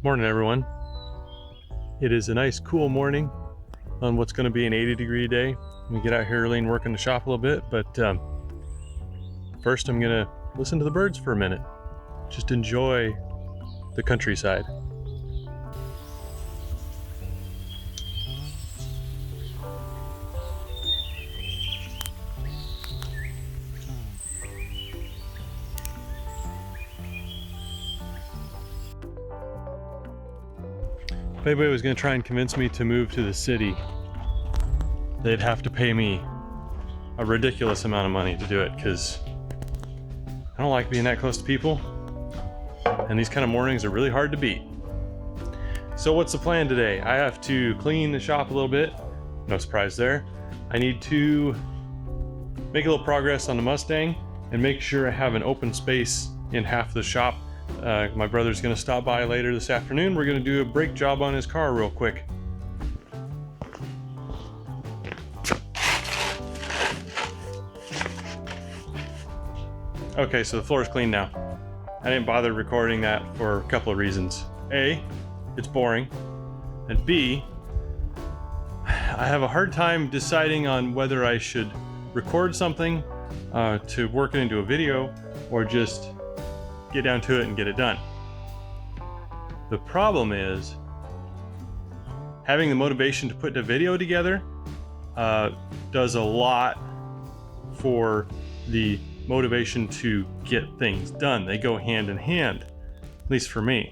Morning, everyone. It is a nice cool morning on what's going to be an 80-degree day. We get out here early and work in the shop a little bit, but first I'm going to listen to the birds for a minute. Just enjoy the countryside. If anybody was going to try and convince me to move to the city, they'd have to pay me a ridiculous amount of money to do it, because I don't like being that close to people, and these kind of mornings are really hard to beat. So what's the plan today? I have to clean the shop a little bit. No surprise there. I need to make a little progress on the Mustang and make sure I have an open space in half the shop. My brother's gonna stop by later this afternoon. We're gonna do a brake job on his car real quick. Okay, so the floor is clean now. I didn't bother recording that for a couple of reasons. A, it's boring, and B, I have a hard time deciding on whether I should record something to work it into a video or just get down to it and get it done. The problem is having the motivation to put the video together does a lot for the motivation to get things done. They go hand in hand, at least for me.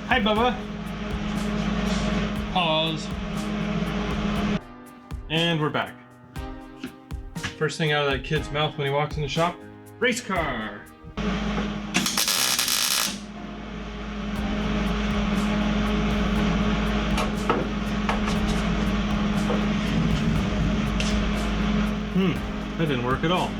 Hi, Bubba. Pause. And we're back. First thing out of that kid's mouth when he walks in the shop, race car. That didn't work at all.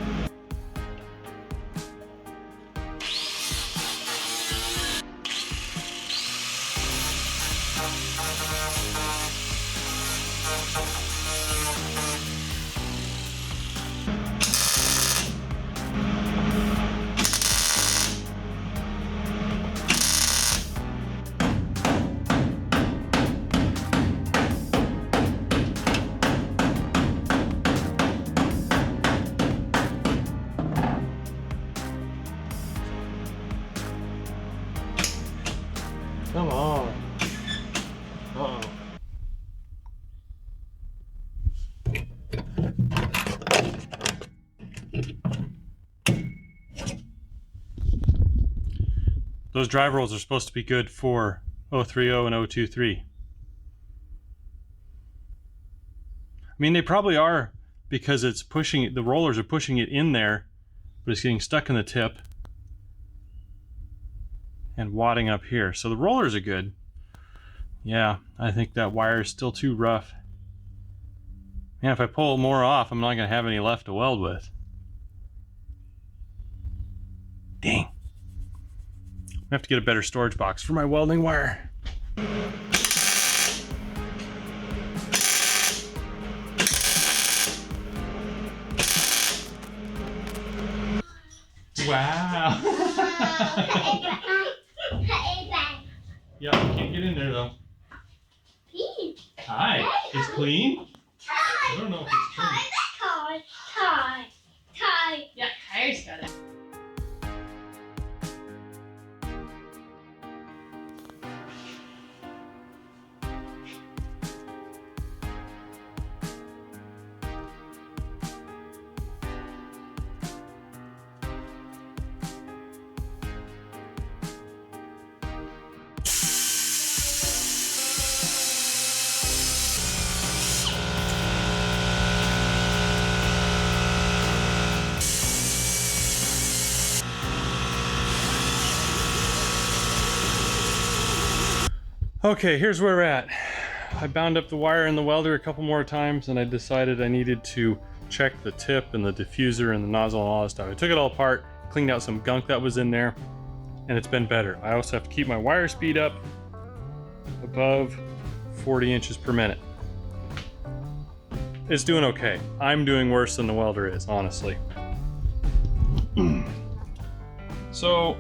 Come on. Uh-oh. Those drive rolls are supposed to be good for 030 and 023. I mean, they probably are, because it's pushing, the rollers are pushing it in there, but it's getting stuck in the tip and wadding up here. So the rollers are good. Yeah, I think that wire is still too rough. Man, if I pull more off, I'm not gonna have any left to weld with. Dang. I have to get a better storage box for my welding wire. Wow. Yeah, I can't get in there though. Hi, it's clean? I don't know if it's clean. Yeah, Kai's got it. Okay, here's where we're at. I bound up the wire in the welder a couple more times, and I decided I needed to check the tip and the diffuser and the nozzle and all that stuff. I took it all apart, cleaned out some gunk that was in there, and it's been better. I also have to keep my wire speed up above 40 inches per minute. It's doing okay. I'm doing worse than the welder is, honestly. So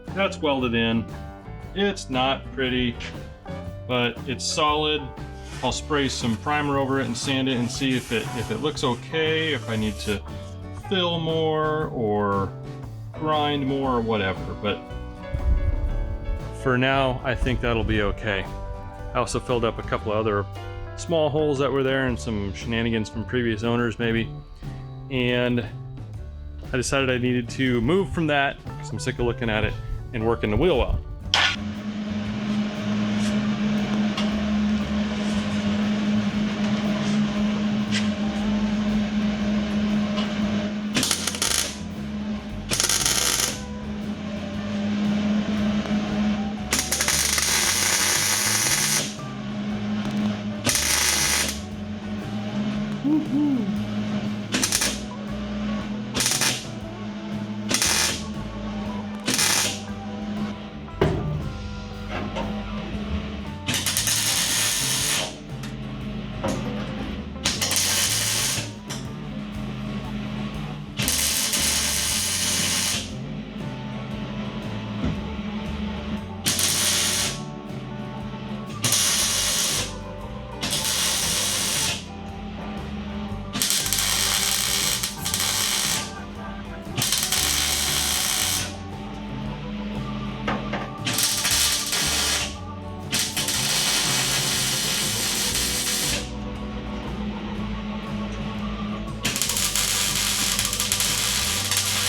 that's welded in. It's not pretty, but it's solid. I'll spray some primer over it and sand it and see if it looks okay, if I need to fill more or grind more or whatever. But for now, I think that'll be okay. I also filled up a couple of other small holes that were there and some shenanigans from previous owners maybe. And I decided I needed to move from that because I'm sick of looking at it and work in the wheel well.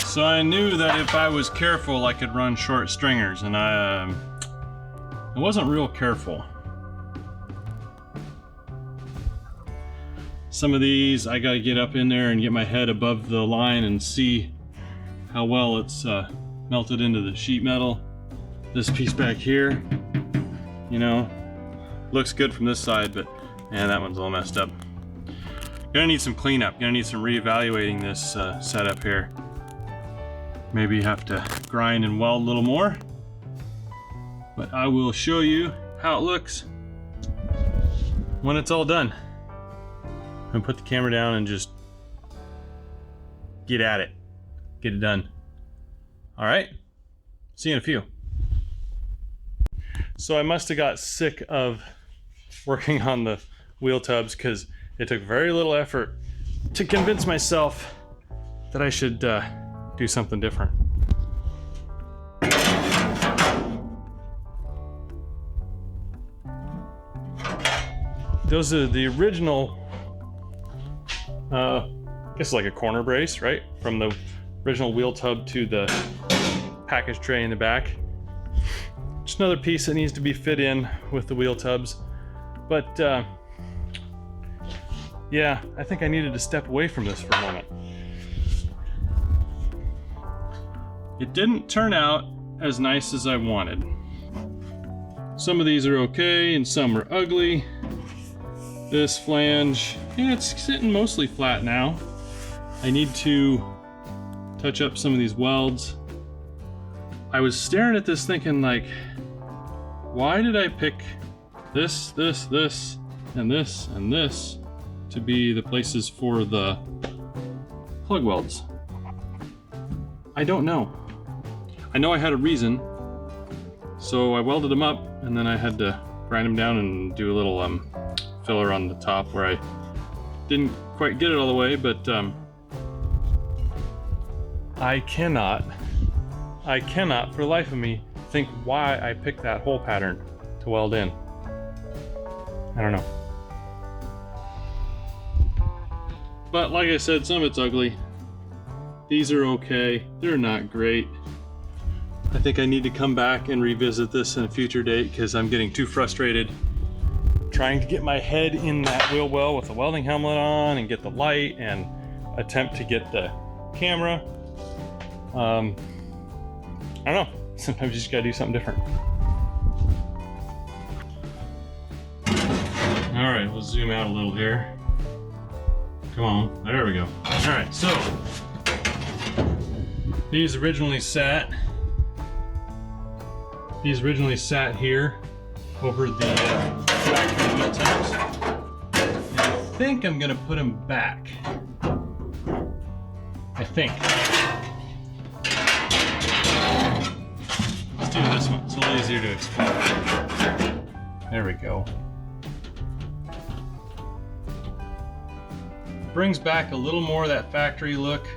So I knew that if I was careful, I could run short stringers, and I wasn't real careful. Some of these, I gotta get up in there and get my head above the line and see how well it's melted into the sheet metal. This piece back here, you know, looks good from this side, but man, that one's all messed up. Gonna need some cleanup, gonna need some reevaluating this setup here. Maybe have to grind and weld a little more, but I will show you how it looks when it's all done. I'm gonna put the camera down and just get at it, get it done. All right, see you in a few. So I must have got sick of working on the wheel tubs because it took very little effort to convince myself that I should do something different. Those are the original, I guess like a corner brace, right? From the original wheel tub to the package tray in the back. Just another piece that needs to be fit in with the wheel tubs. But yeah, I think I needed to step away from this for a moment. It didn't turn out as nice as I wanted. Some of these are okay and some are ugly. This flange, yeah, it's sitting mostly flat now. I need to touch up some of these welds. I was staring at this thinking like, why did I pick this, and this to be the places for the plug welds? I don't know. I know I had a reason, so I welded them up and then I had to grind them down and do a little filler on the top where I didn't quite get it all the way, but I cannot for the life of me think why I picked that hole pattern to weld in. I don't know. But like I said, some of it's ugly. These are okay, they're not great. I think I need to come back and revisit this in a future date because I'm getting too frustrated trying to get my head in that wheel well with the welding helmet on and get the light and attempt to get the camera. I don't know, sometimes you just gotta do something different. All right, we'll zoom out a little here. Come on, there we go. All right, so these originally sat here over the factory heat tanks. And I think I'm gonna put them back. I think. Let's do this one. It's a little easier to explain. There we go. Brings back a little more of that factory look.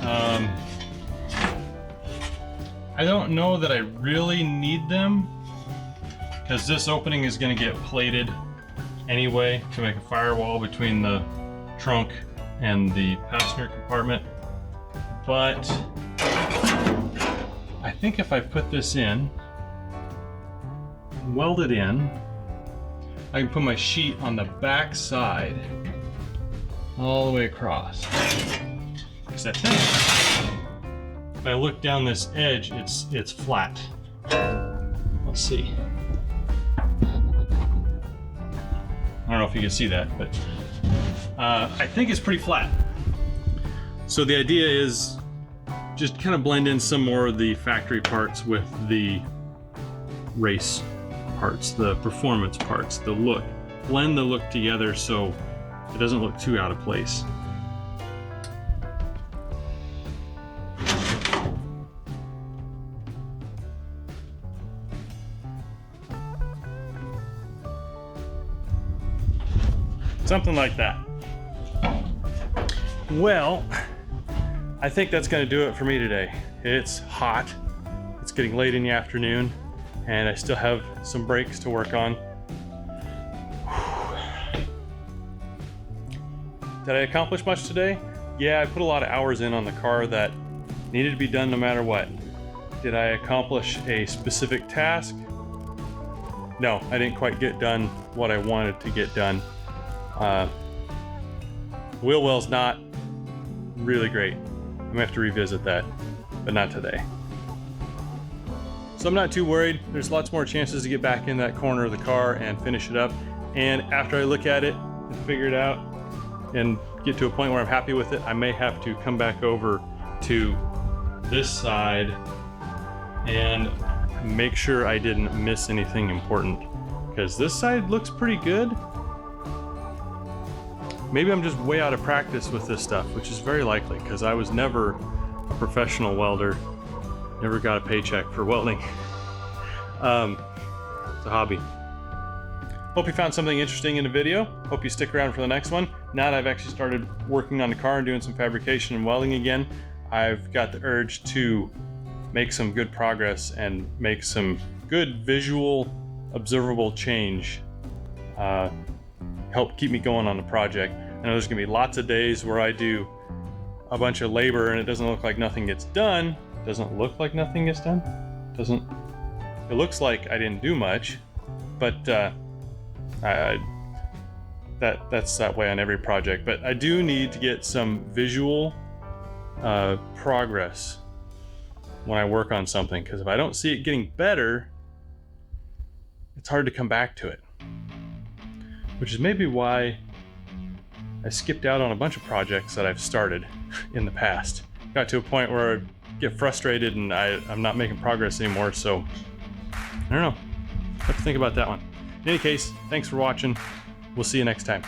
I don't know that I really need them because this opening is going to get plated anyway to make a firewall between the trunk and the passenger compartment. But I think if I put this in, weld it in, I can put my sheet on the back side all the way across. Because I think if I look down this edge, it's flat. Let's see. I don't know if you can see that, but I think it's pretty flat. So the idea is just kind of blend in some more of the factory parts with the race parts, the performance parts, the look. Blend the look together so it doesn't look too out of place. Something like that. Well, I think that's going to do it for me today. It's hot. It's getting late in the afternoon, and I still have some brakes to work on. Did I accomplish much today? Yeah, I put a lot of hours in on the car that needed to be done no matter what. Did I accomplish a specific task? No, I didn't quite get done what I wanted to get done. Wheel well's not really great. I'm gonna have to revisit that, but not today. So I'm not too worried. There's lots more chances to get back in that corner of the car and finish it up. And after I look at it and figure it out and get to a point where I'm happy with it, I may have to come back over to this side and make sure I didn't miss anything important, because this side looks pretty good. Maybe I'm just way out of practice with this stuff, which is very likely because I was never a professional welder, never got a paycheck for welding. It's a hobby. Hope you found something interesting in the video. Hope you stick around for the next one. Now that I've actually started working on the car and doing some fabrication and welding again, I've got the urge to make some good progress and make some good visual, observable change. Help keep me going on the project. I know there's gonna be lots of days where I do a bunch of labor and it doesn't look like nothing gets done. Doesn't look like nothing gets done. It looks like I didn't do much, but that's that way on every project. But I do need to get some visual progress when I work on something, because if I don't see it getting better, it's hard to come back to it. Which is maybe why I skipped out on a bunch of projects that I've started in the past. Got to a point where I get frustrated and I'm not making progress anymore, so I don't know. Have to think about that one. In any case, thanks for watching. We'll see you next time.